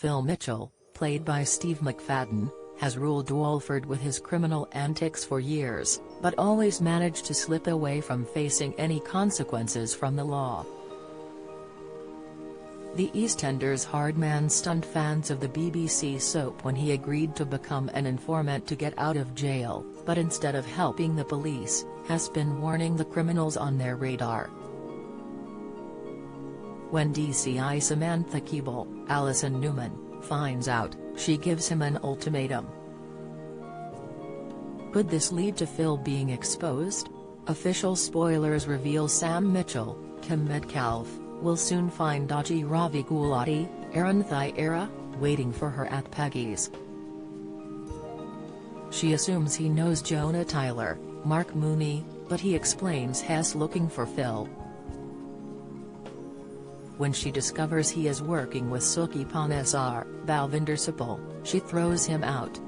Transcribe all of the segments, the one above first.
Phil Mitchell, played by Steve McFadden, has ruled Walford with his criminal antics for years, but always managed to slip away from facing any consequences from the law. The EastEnders hardman stunned fans of the BBC soap when he agreed to become an informant to get out of jail, but instead of helping the police, has been warning the criminals on their radar. When DCI Samantha Keeble, Alison Newman, finds out, she gives him an ultimatum. Could this lead to Phil being exposed? Official spoilers reveal Sam Mitchell, Kim Metcalfe, will soon find dodgy Ravi Gulati, Aaron Thyera, waiting for her at Peggy's. She assumes he knows Jonah Tyler, Mark Mooney, but he explains he's looking for Phil. When she discovers he is working with Suki Panesar, Balvinder Sipal, she throws him out.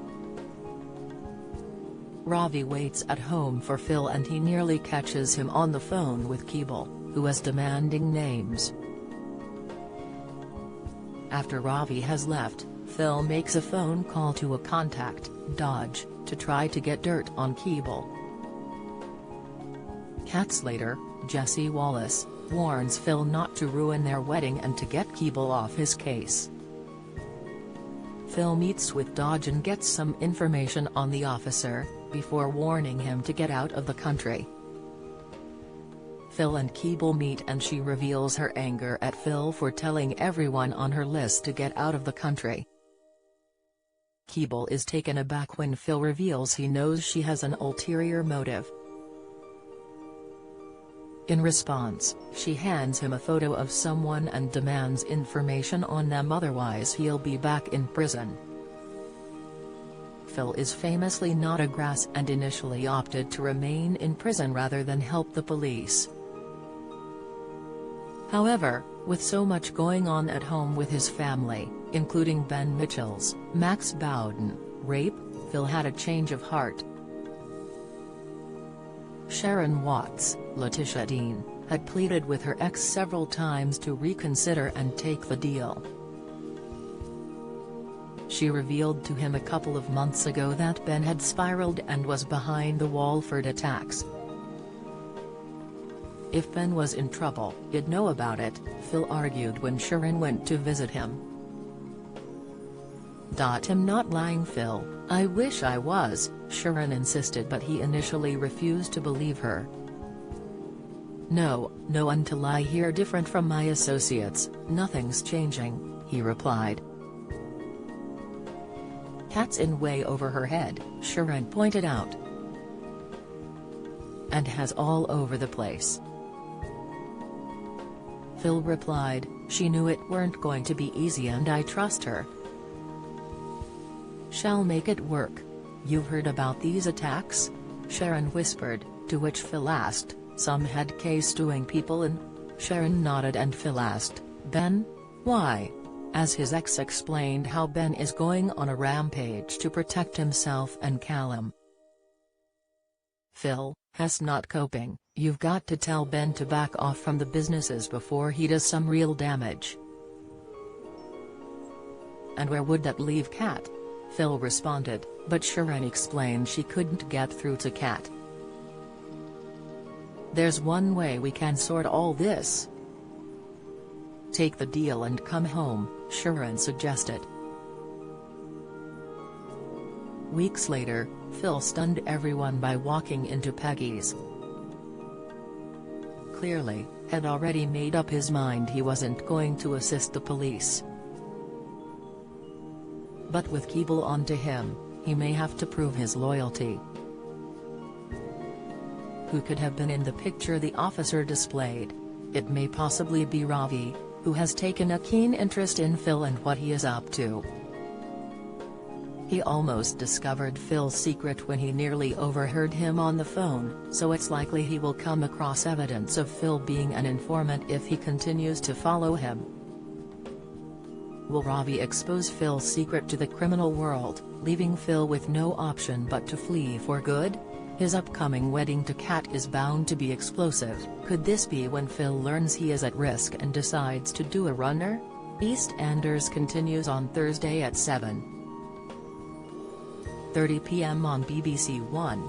Ravi waits at home for Phil and he nearly catches him on the phone with Keeble, who is demanding names. After Ravi has left, Phil makes a phone call to a contact, Dodge, to try to get dirt on Keeble. Kat's later, Jesse Wallace, warns Phil not to ruin their wedding and to get Keeble off his case. Phil meets with Dodge and gets some information on the officer, before warning him to get out of the country. Phil and Keeble meet and she reveals her anger at Phil for telling everyone on her list to get out of the country. Keeble is taken aback when Phil reveals he knows she has an ulterior motive. In response, she hands him a photo of someone and demands information on them, otherwise he'll be back in prison. Phil is famously not a grass and initially opted to remain in prison rather than help the police. However, with so much going on at home with his family, including Ben Mitchell's Max Bowden rape, Phil had a change of heart. Sharon Watts, Letitia Dean, had pleaded with her ex several times to reconsider and take the deal. She revealed to him a couple of months ago that Ben had spiraled and was behind the Walford attacks. If Ben was in trouble, he'd know about it, Phil argued when Sharon went to visit him. "I'm not lying, Phil, I wish I was," Sharon insisted, but he initially refused to believe her. No until I hear different from my associates, nothing's changing," he replied. "Kat's in way over her head," Sharon pointed out. "And has all over the place." Phil replied, "She knew it weren't going to be easy and I trust her. Shall make it work. You've heard about these attacks?" Sharon whispered, to which Phil asked, "Some head case doing people in?" Sharon nodded and Phil asked, "Ben? Why?" As his ex explained how Ben is going on a rampage to protect himself and Callum. "Phil, has not coping, you've got to tell Ben to back off from the businesses before he does some real damage." "And where would that leave Kat?" Phil responded, but Sharon explained she couldn't get through to Kat. "There's one way we can sort all this. Take the deal and come home," Sharon suggested. Weeks later, Phil stunned everyone by walking into Peggy's. Clearly, had already made up his mind he wasn't going to assist the police. But with Keeble onto him, he may have to prove his loyalty. Who could have been in the picture the officer displayed? It may possibly be Ravi, who has taken a keen interest in Phil and what he is up to. He almost discovered Phil's secret when he nearly overheard him on the phone, so it's likely he will come across evidence of Phil being an informant if he continues to follow him. Will Ravi expose Phil's secret to the criminal world, leaving Phil with no option but to flee for good? His upcoming wedding to Kat is bound to be explosive. Could this be when Phil learns he is at risk and decides to do a runner? EastEnders continues on Thursday at 7:30 p.m. on BBC One.